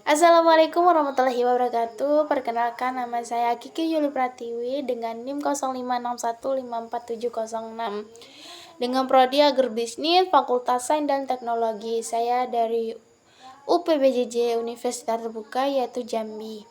Assalamualaikum warahmatullahi wabarakatuh. Perkenalkan, nama saya Kiki Yuli Pratiwi dengan NIM 0561547006 dengan prodi Agribisnis Fakultas Sains dan Teknologi. Saya dari UPBJJ Universitas Terbuka yaitu Jambi.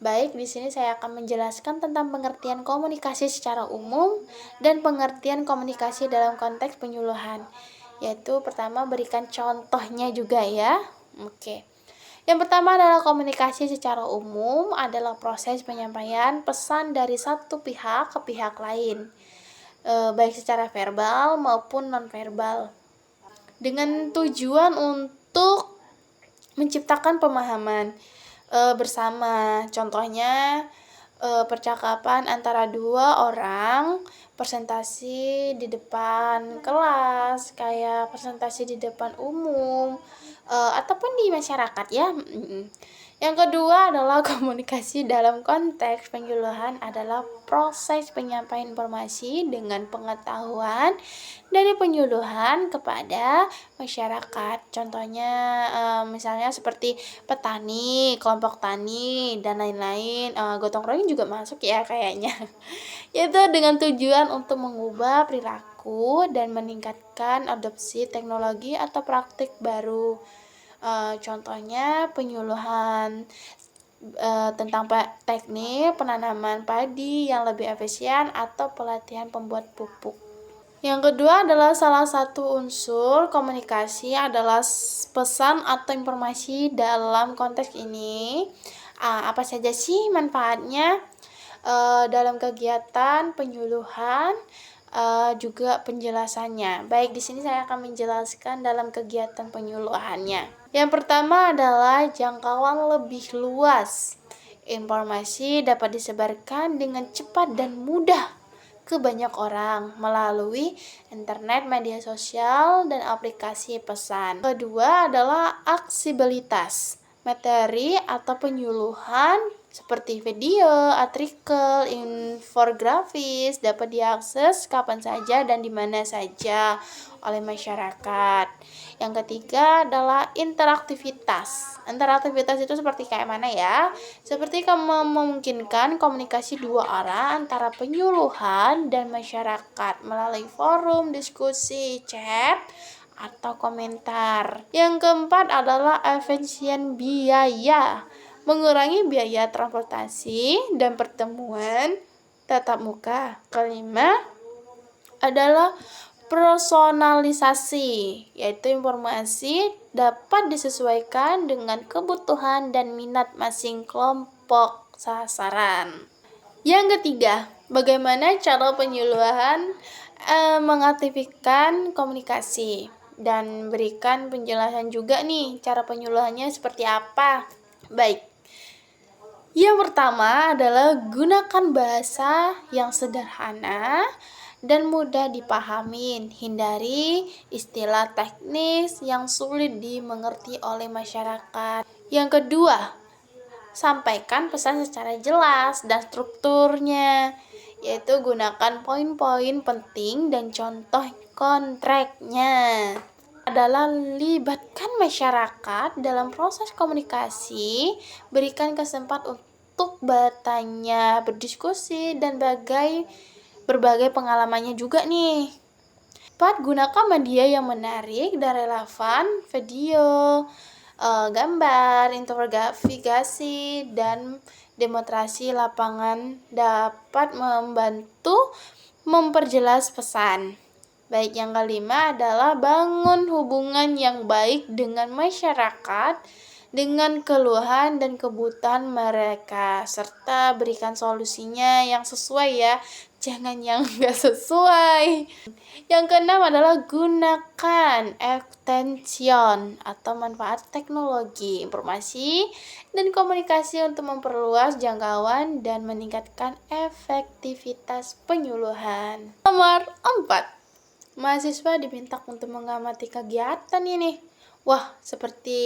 Baik, di sini saya akan menjelaskan tentang pengertian komunikasi secara umum dan pengertian komunikasi dalam konteks penyuluhan. Yaitu pertama berikan contohnya juga ya. Oke. Yang pertama adalah komunikasi secara umum adalah proses penyampaian pesan dari satu pihak ke pihak lain, baik secara verbal maupun nonverbal, dengan tujuan untuk menciptakan pemahaman bersama. Contohnya percakapan antara dua orang, presentasi di depan kelas, kayak presentasi di depan umum, ataupun di masyarakat ya. Yang kedua adalah komunikasi dalam konteks penyuluhan adalah proses penyampaian informasi dengan pengetahuan dari penyuluhan kepada masyarakat. Contohnya misalnya seperti petani, kelompok tani, dan lain-lain. Gotong royong juga masuk ya kayaknya. Yaitu dengan tujuan untuk mengubah perilaku dan meningkatkan adopsi teknologi atau praktik baru. Contohnya penyuluhan tentang teknik penanaman padi yang lebih efisien atau pelatihan pembuat pupuk. Yang kedua adalah salah satu unsur komunikasi adalah pesan atau informasi dalam konteks ini. Apa saja sih manfaatnya dalam kegiatan penyuluhan, juga penjelasannya. Baik, di sini saya akan menjelaskan dalam kegiatan penyuluhannya. Yang pertama adalah jangkauan lebih luas. Informasi dapat disebarkan dengan cepat dan mudah ke banyak orang melalui internet, media sosial, dan aplikasi pesan. Kedua adalah aksibilitas. Materi atau penyuluhan seperti video, artikel, infografis dapat diakses kapan saja dan di mana saja oleh masyarakat. Yang ketiga adalah interaktivitas. Interaktivitas itu seperti kayak mana ya? Seperti memungkinkan komunikasi dua arah antara penyuluhan dan masyarakat melalui forum, diskusi, chat, atau komentar. Yang keempat adalah efisien biaya. Mengurangi biaya transportasi dan pertemuan tatap muka. Kelima adalah personalisasi, yaitu informasi dapat disesuaikan dengan kebutuhan dan minat masing kelompok sasaran. Yang ketiga, bagaimana cara penyuluhan mengaktifkan komunikasi, dan berikan penjelasan juga nih cara penyuluhannya seperti apa. Baik, yang pertama adalah gunakan bahasa yang sederhana dan mudah dipahami. Hindari istilah teknis yang sulit dimengerti oleh masyarakat. Yang kedua, sampaikan pesan secara jelas dan strukturnya, yaitu gunakan poin-poin penting dan contoh kontraknya. Adalah libatkan masyarakat dalam proses komunikasi, berikan kesempatan untuk bertanya, berdiskusi, dan berbagai pengalamannya juga nih. 4. Gunakan media yang menarik dan relevan, video, gambar, infografis, dan demonstrasi lapangan dapat membantu memperjelas pesan. Baik, yang kelima adalah bangun hubungan yang baik dengan masyarakat dengan keluhan dan kebutuhan mereka, serta berikan solusinya yang sesuai ya, jangan yang nggak sesuai. Yang keenam adalah gunakan extension atau manfaat teknologi informasi dan komunikasi untuk memperluas jangkauan dan meningkatkan efektivitas penyuluhan. Nomor 4, mahasiswa diminta untuk mengamati kegiatan ini. Wah, seperti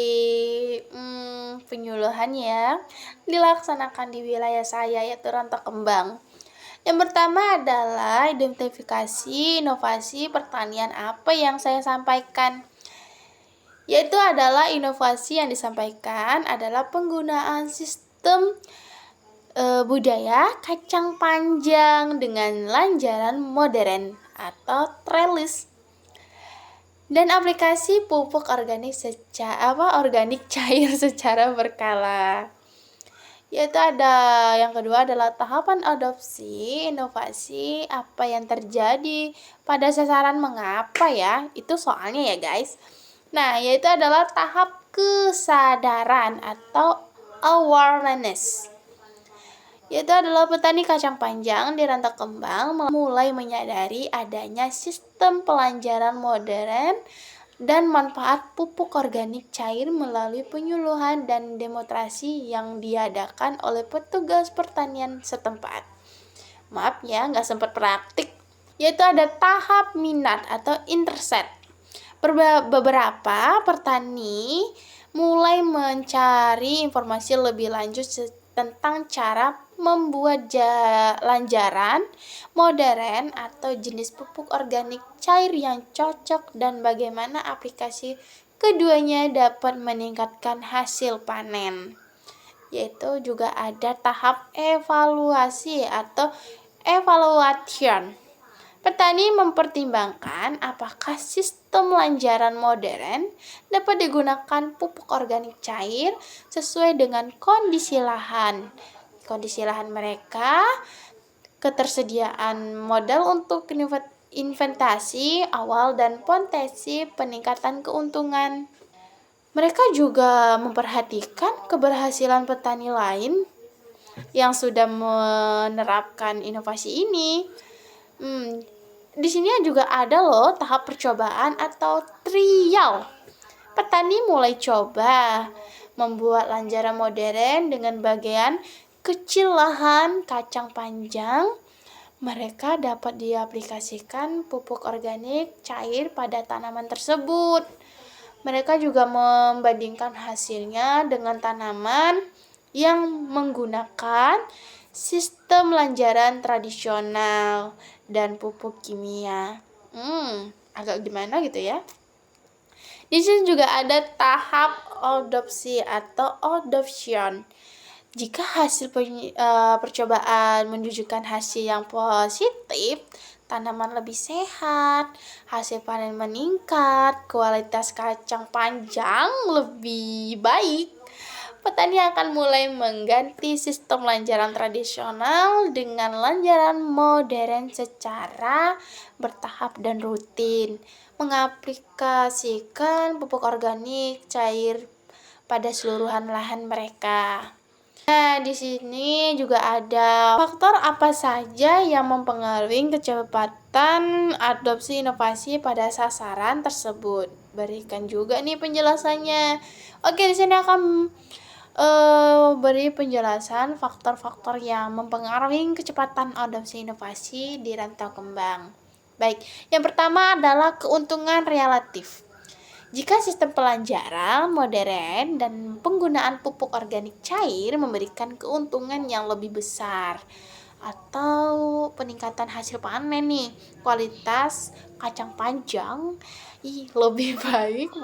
penyuluhan ya, dilaksanakan di wilayah saya yaitu Rantau Kembang. Yang pertama adalah identifikasi inovasi pertanian apa yang saya sampaikan. Yaitu adalah inovasi yang disampaikan adalah penggunaan sistem budaya kacang panjang dengan lanjaran modern atau trellis dan aplikasi pupuk organik cair secara berkala. Yaitu ada yang kedua adalah tahapan adopsi inovasi, apa yang terjadi pada sasaran mengapa ya, itu soalnya ya guys. Nah, yaitu adalah tahap kesadaran atau awareness, yaitu adalah petani kacang panjang di Rantau Kembang mulai menyadari adanya sistem pelanjaran modern dan manfaat pupuk organik cair melalui penyuluhan dan demonstrasi yang diadakan oleh petugas pertanian setempat. Maaf ya, nggak sempat praktik. Yaitu ada tahap minat atau interest. Beberapa petani mulai mencari informasi lebih lanjut tentang cara membuat lanjaran modern atau jenis pupuk organik cair yang cocok dan bagaimana aplikasi keduanya dapat meningkatkan hasil panen. Yaitu juga ada tahap evaluasi atau evaluation. Petani mempertimbangkan apakah sistem lanjaran modern dapat digunakan pupuk organik cair sesuai dengan kondisi lahan mereka, ketersediaan modal untuk investasi awal dan potensi peningkatan keuntungan. Mereka juga memperhatikan keberhasilan petani lain yang sudah menerapkan inovasi ini. Di sini juga ada loh tahap percobaan atau trial. Petani mulai coba membuat lanjaran modern dengan bagian kecil lahan kacang panjang. Mereka dapat diaplikasikan pupuk organik cair pada tanaman tersebut. Mereka juga membandingkan hasilnya dengan tanaman yang menggunakan sistem lanjaran tradisional dan pupuk kimia. Agak gimana gitu ya. Di sini juga ada tahap adopsi atau adoption. Jika hasil percobaan menunjukkan hasil yang positif, tanaman lebih sehat, hasil panen meningkat, kualitas kacang panjang lebih baik, petani akan mulai mengganti sistem lanjaran tradisional dengan lanjaran modern secara bertahap dan rutin, mengaplikasikan pupuk organik cair pada seluruhan lahan mereka. Nah, di sini juga ada faktor apa saja yang mempengaruhi kecepatan adopsi inovasi pada sasaran tersebut. Berikan juga nih penjelasannya. Oke, di sini akan beri penjelasan faktor-faktor yang mempengaruhi kecepatan adopsi inovasi di Rantau Kembang. Baik, yang pertama adalah keuntungan relatif. Jika sistem pelanjaran modern dan penggunaan pupuk organik cair memberikan keuntungan yang lebih besar atau peningkatan hasil panen nih, kualitas kacang panjang lebih baik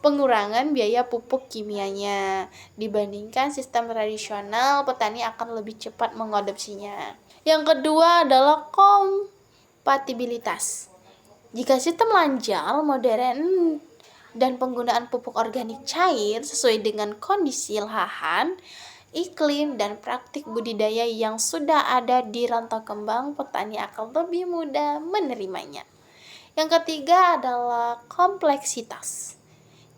pengurangan biaya pupuk kimianya dibandingkan sistem tradisional, petani akan lebih cepat mengadopsinya. Yang kedua adalah kompatibilitas. Jika sistem lanjang modern dan penggunaan pupuk organik cair sesuai dengan kondisi lahan, iklim, dan praktik budidaya yang sudah ada di Rantau Kembang, petani akan lebih mudah menerimanya. Yang ketiga adalah kompleksitas.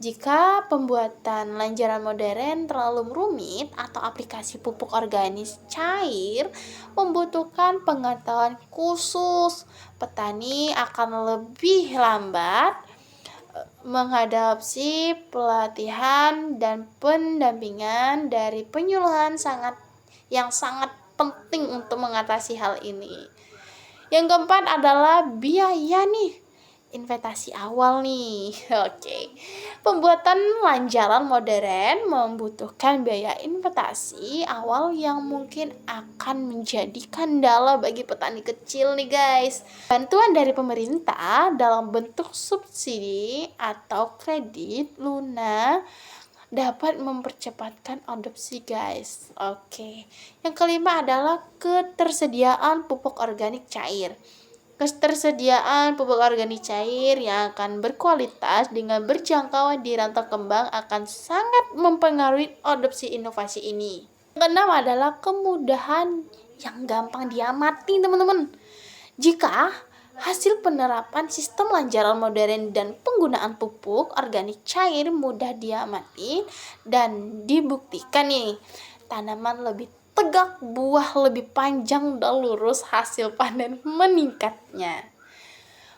Jika pembuatan lanjaran modern terlalu rumit atau aplikasi pupuk organik cair membutuhkan pengetahuan khusus, petani akan lebih lambat mengadopsi pelatihan dan pendampingan dari penyuluhan yang sangat penting untuk mengatasi hal ini. Yang keempat adalah biaya nih. investasi awal nih. Oke. Pembuatan lanjaran modern membutuhkan biaya investasi awal yang mungkin akan menjadi kendala bagi petani kecil nih guys. Bantuan dari pemerintah dalam bentuk subsidi atau kredit lunak dapat mempercepatkan adopsi guys. Oke. Yang kelima adalah ketersediaan pupuk organik cair. Ketersediaan pupuk organik cair yang akan berkualitas dengan berjangkauan di rantau kembang akan sangat mempengaruhi adopsi inovasi ini. Yang keenam adalah kemudahan yang gampang diamati teman-teman. Jika hasil penerapan sistem lanjaran modern dan penggunaan pupuk organik cair mudah diamati dan dibuktikan nih, tanaman lebih tegak, buah lebih panjang dan lurus, hasil panen meningkatnya.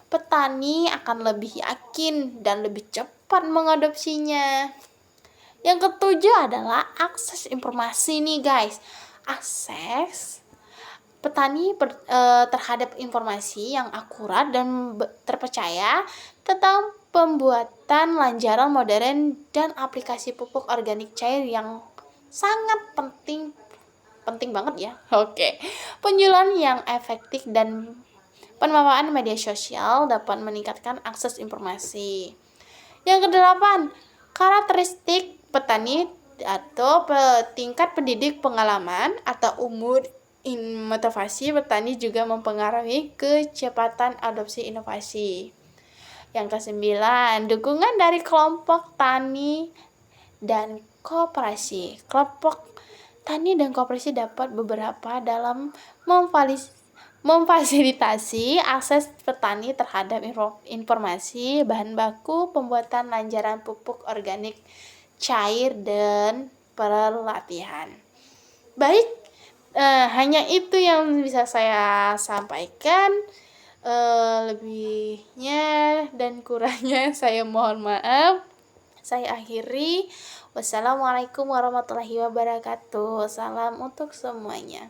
Petani akan lebih yakin dan lebih cepat mengadopsinya. Yang ketujuh adalah akses informasi nih guys. Akses petani terhadap informasi yang akurat dan terpercaya tentang pembuatan lanjaran modern dan aplikasi pupuk organik cair yang sangat penting banget ya. Oke. Penjualan yang efektif dan pemanfaatan media sosial dapat meningkatkan akses informasi. Yang kedelapan, karakteristik petani atau tingkat pendidik pengalaman atau umur motivasi petani juga mempengaruhi kecepatan adopsi inovasi. Yang kesembilan, dukungan dari kelompok tani dan koperasi. Kelompok tani dan koperasi dapat beberapa dalam memfasilitasi akses petani terhadap informasi, bahan baku, pembuatan lanjaran pupuk organik cair, dan pelatihan. Baik, hanya itu yang bisa saya sampaikan. Lebihnya dan kurangnya saya mohon maaf. Saya akhiri. Wassalamualaikum warahmatullahi wabarakatuh. Salam untuk semuanya.